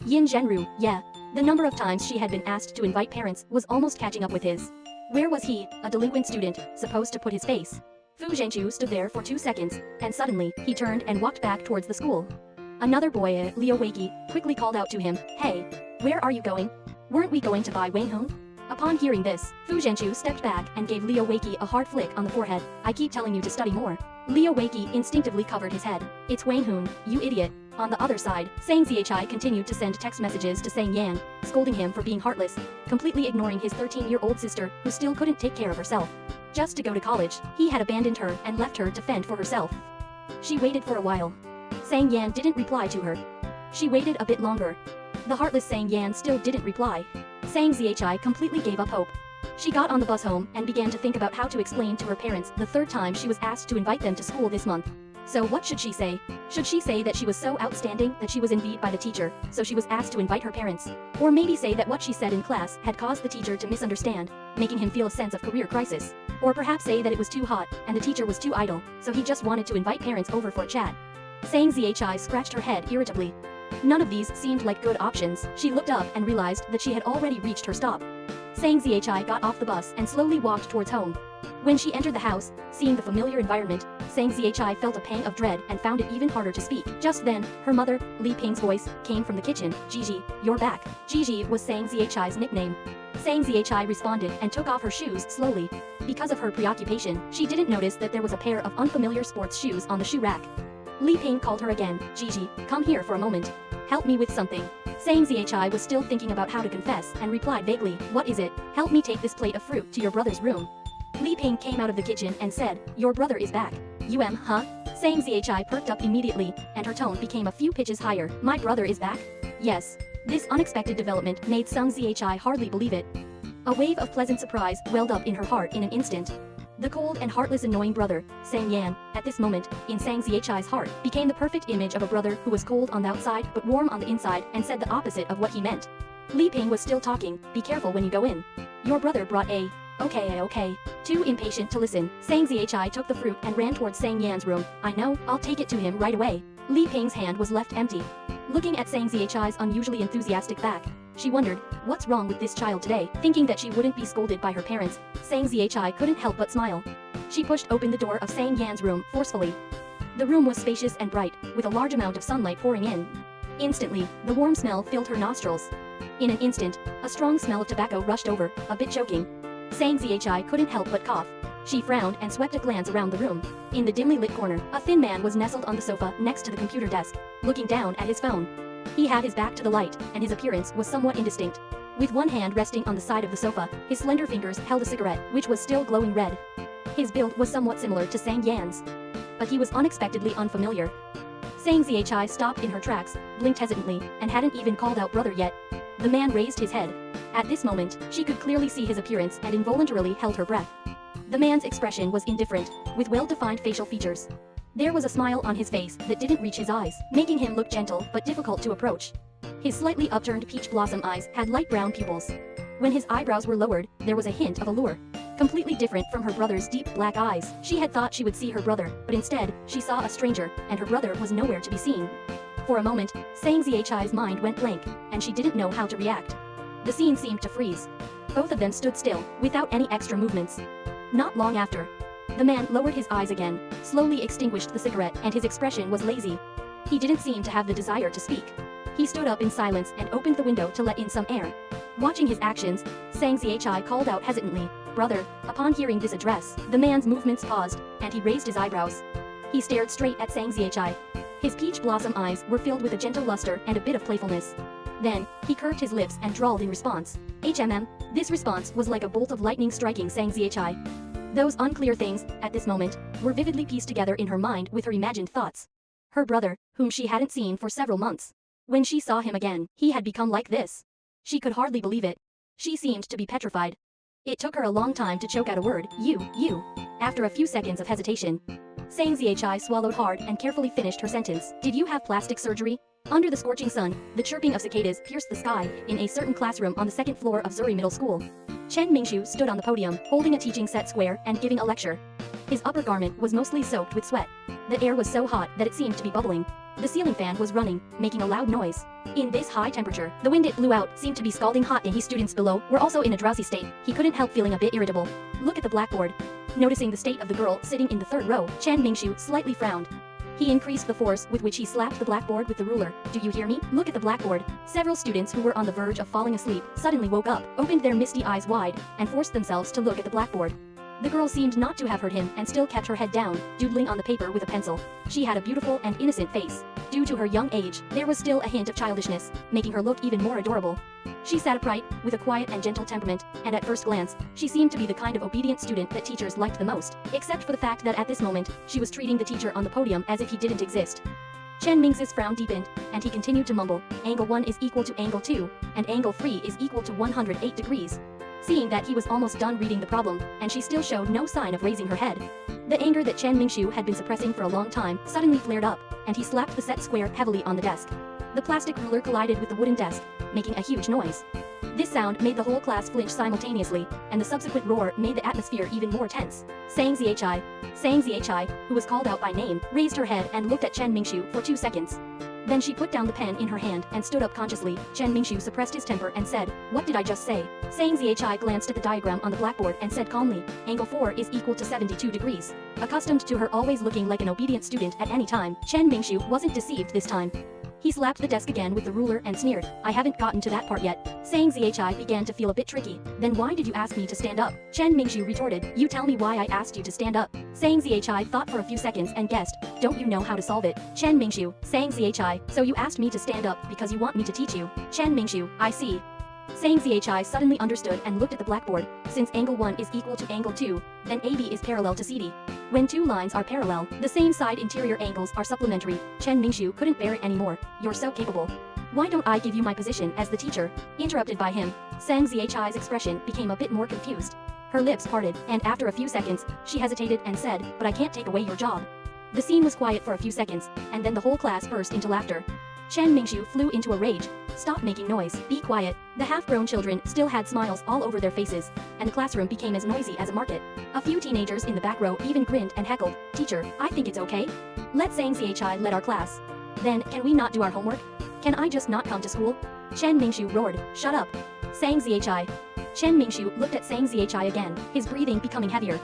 Yin Zhenru, yeah. The number of times she had been asked to invite parents was almost catching up with his. Where was he, a delinquent student, supposed to put his face? Fu Zhenqiu stood there for 2 seconds, and suddenly, he turned and walked back towards the school. Another boy, Liu Weiki, quickly called out to him, "Hey, where are you going? Weren't we going to buy Wanghong?" Upon hearing this, Fu Zhenqiu stepped back and gave Liu Weiki a hard flick on the forehead. "I keep telling you to study more." Liu Weiki instinctively covered his head. "It's Wanghong, you idiot." On the other side, Sang Zhichai continued to send text messages to Sang Yan, scolding him for being heartless, completely ignoring his 13-year-old sister who still couldn't take care of herself. Just to go to college, he had abandoned her and left her to fend for herself. She waited for a while. Sang Yan didn't reply to her. She waited a bit longer. The heartless Sang Yan still didn't reply. Sang Zhichai completely gave up hope. She got on the bus home and began to think about how to explain to her parents the 3rd time she was asked to invite them to school this month. So what should she say? Should she say that she was so outstanding that she was envied by the teacher, so she was asked to invite her parents? Or maybe say that what she said in class had caused the teacher to misunderstand, making him feel a sense of career crisis? Or perhaps say that it was too hot, and the teacher was too idle, so he just wanted to invite parents over for a chat? Sang Zhichai scratched her head irritably. None of these seemed like good options. She looked up and realized that she had already reached her stop. Sang Zhichai got off the bus and slowly walked towards home. When she entered the house, seeing the familiar environment, Sang Zhichai felt a pang of dread and found it even harder to speak. Just then, her mother, Li Ping's voice, came from the kitchen. "Gigi, you're back." Gigi was Sang Zhichai's nickname. Sang Zhichai responded and took off her shoes slowly. Because of her preoccupation, she didn't notice that there was a pair of unfamiliar sports shoes on the shoe rack. Li Ping called her again. "Gigi, come here for a moment. Help me with something." Sang Zhichai was still thinking about how to confess and replied vaguely, "What is it? Help me take this plate of fruit to your brother's room." Li Ping came out of the kitchen and said, "Your brother is back." Huh? Sang Zhichai perked up immediately, and her tone became a few pitches higher. "My brother is back?" "Yes." This unexpected development made Sang Zhichai hardly believe it. A wave of pleasant surprise welled up in her heart in an instant. The cold and heartless annoying brother, Sang Yan, at this moment, in Sang Zhichai's heart, became the perfect image of a brother who was cold on the outside but warm on the inside and said the opposite of what he meant. Li Ping was still talking. "Be careful when you go in. Your brother brought a..." Okay. Too impatient to listen, Sang Zhichai took the fruit and ran towards Sang Yan's room. "I know, I'll take it to him right away." Li Ping's hand was left empty. Looking at Sang Zhichai's unusually enthusiastic back, she wondered, what's wrong with this child today? Thinking that she wouldn't be scolded by her parents, Sang Zhichai couldn't help but smile. She pushed open the door of Sang Yan's room forcefully. The room was spacious and bright, with a large amount of sunlight pouring in. Instantly, the warm smell filled her nostrils. In an instant, a strong smell of tobacco rushed over, a bit choking. Sang Zhichai couldn't help but cough. She frowned and swept a glance around the room. In the dimly lit corner, a thin man was nestled on the sofa next to the computer desk, looking down at his phone. He had his back to the light, and his appearance was somewhat indistinct. With one hand resting on the side of the sofa, his slender fingers held a cigarette, which was still glowing red. His build was somewhat similar to Sang Yan's, but he was unexpectedly unfamiliar. Sang Zhichai stopped in her tracks, blinked hesitantly, and hadn't even called out brother yet. The man raised his head. At this moment, she could clearly see his appearance and involuntarily held her breath. The man's expression was indifferent, with well-defined facial features. There was a smile on his face that didn't reach his eyes, making him look gentle but difficult to approach. His slightly upturned peach blossom eyes had light brown pupils. When his eyebrows were lowered, there was a hint of allure. Completely different from her brother's deep black eyes, she had thought she would see her brother, but instead, she saw a stranger, and her brother was nowhere to be seen. For a moment, Sang Zhichai's mind went blank, and she didn't know how to react. The scene seemed to freeze. Both of them stood still, without any extra movements. Not long after, the man lowered his eyes again, slowly extinguished the cigarette, and his expression was lazy. He didn't seem to have the desire to speak. He stood up in silence and opened the window to let in some air. Watching his actions, Sang Zhichai called out hesitantly, "Brother." Upon hearing this address, the man's movements paused, and he raised his eyebrows. He stared straight at Sang Zhichai. His peach blossom eyes were filled with a gentle luster and a bit of playfulness. Then, he curved his lips and drawled in response. This response was like a bolt of lightning striking Sang Zhichai. Those unclear things, at this moment, were vividly pieced together in her mind with her imagined thoughts. Her brother, whom she hadn't seen for several months. When she saw him again, he had become like this. She could hardly believe it. She seemed to be petrified. It took her a long time to choke out a word. You. After a few seconds of hesitation, Sang Zhichai swallowed hard and carefully finished her sentence. "Did you have plastic surgery?" Under the scorching sun, the chirping of cicadas pierced the sky in a certain classroom on the 2nd floor of Zuri Middle School. Chen Mingshu stood on the podium, holding a teaching set square and giving a lecture. His upper garment was mostly soaked with sweat. The air was so hot that it seemed to be bubbling. The ceiling fan was running, making a loud noise. In this high temperature, the wind it blew out seemed to be scalding hot, and his students below were also in a drowsy state. He couldn't help feeling a bit irritable. Look at the blackboard. Noticing the state of the girl sitting in the third row, Chen Mingxiu slightly frowned. He increased the force with which he slapped the blackboard with the ruler. Do you hear me? Look at the blackboard. Several students who were on the verge of falling asleep suddenly woke up, opened their misty eyes wide, and forced themselves to look at the blackboard. The girl seemed not to have heard him and still kept her head down, doodling on the paper with a pencil. She had a beautiful and innocent face. Due to her young age, there was still a hint of childishness, making her look even more adorable. She sat upright, with a quiet and gentle temperament, and at first glance, she seemed to be the kind of obedient student that teachers liked the most, except for the fact that at this moment, she was treating the teacher on the podium as if he didn't exist. Chen Mingxiu's frown deepened, and he continued to mumble, angle 1 is equal to angle 2, and angle 3 is equal to 108 degrees. Seeing that he was almost done reading the problem, and she still showed no sign of raising her head. The anger that Chen Mingxiu had been suppressing for a long time suddenly flared up, and he slapped the set square heavily on the desk. The plastic ruler collided with the wooden desk, making a huge noise. This sound made the whole class flinch simultaneously, and the subsequent roar made the atmosphere even more tense. Sang Ziechai, who was called out by name, raised her head and looked at Chen Mingxiu for 2 seconds. Then she put down the pen in her hand and stood up consciously. Chen Mingxiu suppressed his temper and said, "What did I just say?" Sang Ziechai glanced at the diagram on the blackboard and said calmly, "Angle 4 is equal to 72 degrees." Accustomed to her always looking like an obedient student at any time, Chen Mingxiu wasn't deceived this time. He slapped the desk again with the ruler and sneered, "I haven't gotten to that part yet." Sang Ziechai began to feel a bit tricky. "Then why did you ask me to stand up?" Chen Mingxiu retorted, "You tell me why I asked you to stand up." Sang Ziechai thought for a few seconds and guessed, "Don't you know how to solve it?" Chen Mingxiu, Sang Ziechai, "So you asked me to stand up because you want me to teach you." Chen Mingxiu, "I see." Sang Ziechai suddenly understood and looked at the blackboard. Since angle 1 is equal to angle 2, then AB is parallel to CD. When two lines are parallel, the same side interior angles are supplementary. Chen Mingxiu couldn't bear it anymore. "You're so capable. Why don't I give you my position as the teacher?" Interrupted by him, Sang Ziechai's expression became a bit more confused. Her lips parted, and after a few seconds, she hesitated and said, "But I can't take away your job." The scene was quiet for a few seconds, and then the whole class burst into laughter. Chen Mingxiu flew into a rage. "Stop making noise, be quiet." The half-grown children still had smiles all over their faces, and the classroom became as noisy as a market. A few teenagers in the back row even grinned and heckled, "Teacher, I think it's okay. Let Sang Ziechai lead our class. Then, can we not do our homework? Can I just not come to school?" Chen Mingxiu roared, "Shut up. Sang Ziechai." Chen Mingxiu looked at Sang Ziechai again, his breathing becoming heavier.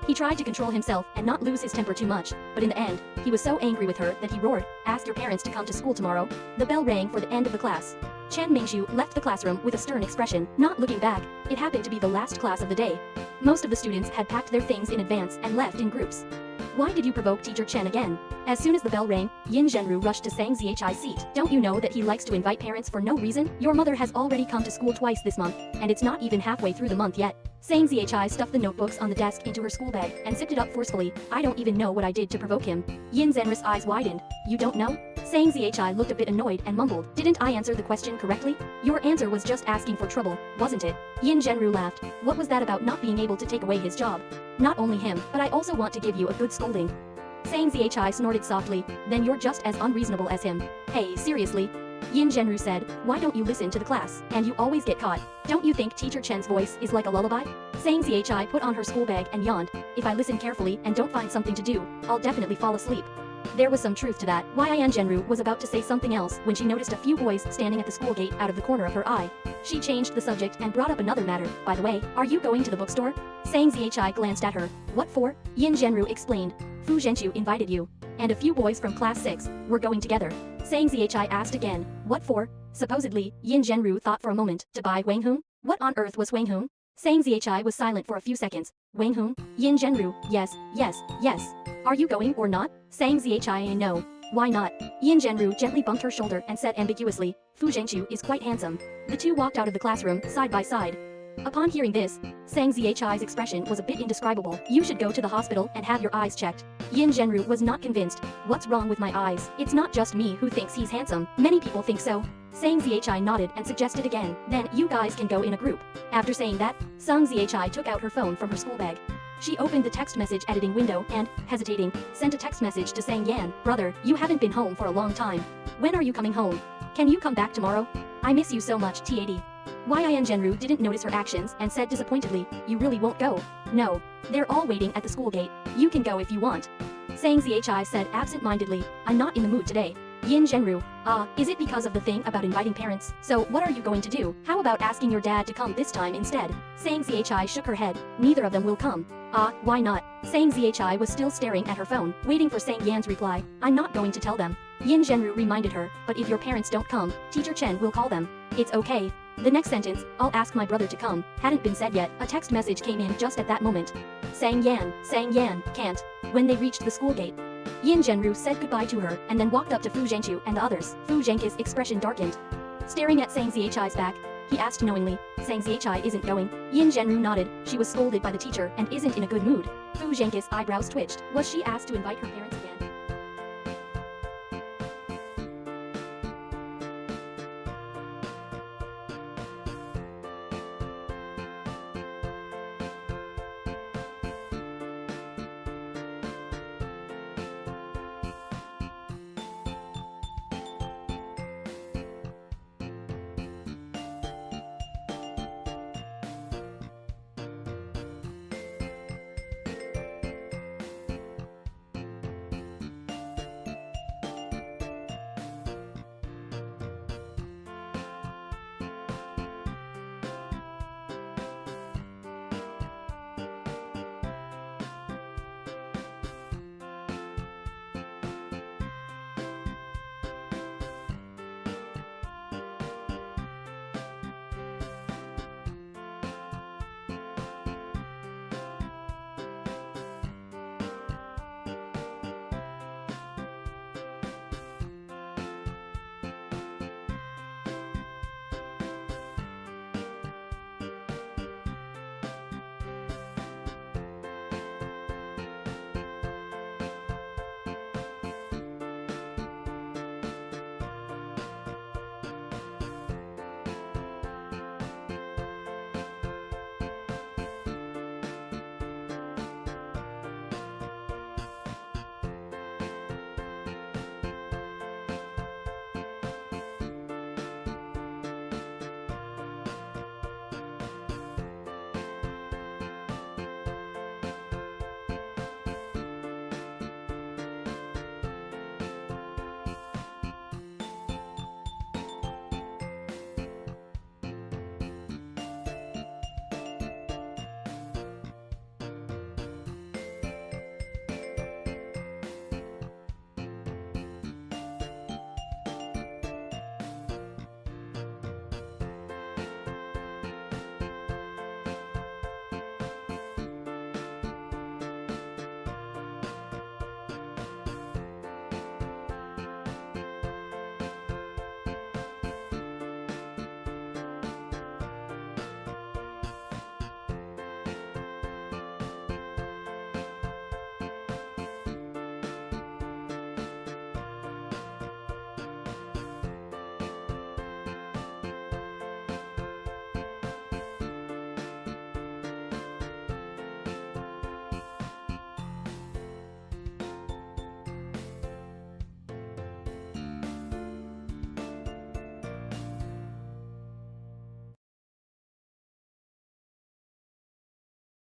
He tried to control himself and not lose his temper too much, but in the end, he was so angry with her that he roared, "Ask your parents to come to school tomorrow." The bell rang for the end of the class. Chen Mingxiu left the classroom with a stern expression, not looking back. It happened to be the last class of the day. Most of the students had packed their things in advance and left in groups. "Why did you provoke Teacher Chen again?" As soon as the bell rang, Yin Zhenru rushed to Sang Ziechai's seat. "Don't you know that he likes to invite parents for no reason? Your mother has already come to school twice this month, and it's not even halfway through the month yet." Sang Ziechai stuffed the notebooks on the desk into her school bag and zipped it up forcefully. "I don't even know what I did to provoke him." Yin Zhenru's eyes widened. "You don't know?" Sang Ziechai looked a bit annoyed and mumbled, "Didn't I answer the question correctly? Your answer was just asking for trouble, wasn't it?" Yin Zhenru laughed. "What was that about not being able to take away his job? Not only him, but I also want to give you a good scolding." Sang Ziechai snorted softly, "Then you're just as unreasonable as him." "Hey, seriously?" Yin Zhenru said, "Why don't you listen to the class? And you always get caught. Don't you think Teacher Chen's voice is like a lullaby?" Sang Ziechai put on her school bag and yawned. "If I listen carefully and don't find something to do, I'll definitely fall asleep." There was some truth to that. Yin Zhenru was about to say something else when she noticed a few boys standing at the school gate out of the corner of her eye. She changed the subject and brought up another matter. "By the way, are you going to the bookstore?" Sang Ziechai glanced at her. "What for?" Yin Zhenru explained. "Fu Zhenqiu invited you. And a few boys from class 6 were going together." Sang Ziechai asked again, "What for?" Supposedly, Yin Zhenru thought for a moment, to buy Wang Hong? What on earth was Wang Hong? Sang Ziechai was silent for a few seconds. "Wang Hong?" Yin Zhenru, "Yes, yes, yes. Are you going or not?" Sang Ziechai, "No. Why not?" Yin Zhenru gently bumped her shoulder and said ambiguously, "Fu Zhenqiu is quite handsome." The two walked out of the classroom, side by side. Upon hearing this, Sang Ziechai's expression was a bit indescribable. "You should go to the hospital and have your eyes checked." Yin Zhenru was not convinced. "What's wrong with my eyes? It's not just me who thinks he's handsome. Many people think so." Sang Ziechai nodded and suggested again, "Then you guys can go in a group." After saying that, Sang Ziechai took out her phone from her school bag. She opened the text message editing window and, hesitating, sent a text message to Sang Yan, "Brother, you haven't been home for a long time. When are you coming home? Can you come back tomorrow? I miss you so much, T80. Yin Zhenru didn't notice her actions and said disappointedly, "You really won't go?" "No. They're all waiting at the school gate. You can go if you want." Sang Ziechai said absent-mindedly, "I'm not in the mood today." Yin Zhenru, is it because of the thing about inviting parents? So, what are you going to do? How about asking your dad to come this time instead? Sang Zhi shook her head. Neither of them will come. Why not? Sang Zhi was still staring at her phone, waiting for Sang Yan's reply. I'm not going to tell them. Yin Zhenru reminded her, but if your parents don't come, Teacher Chen will call them. It's okay. The next sentence, I'll ask my brother to come, hadn't been said yet. A text message came in just at that moment. Sang Yan, can't. When they reached the school gate, Yin Zhenru said goodbye to her and then walked up to Fu Zhangqiu and the others. Fu Zhangqiu's expression darkened. Staring at Sang Zhi's back, he asked knowingly, Sang Zhi isn't going? Yin Zhenru nodded. She was scolded by the teacher and isn't in a good mood. Fu Zhangqiu's eyebrows twitched. Was she asked to invite her parents?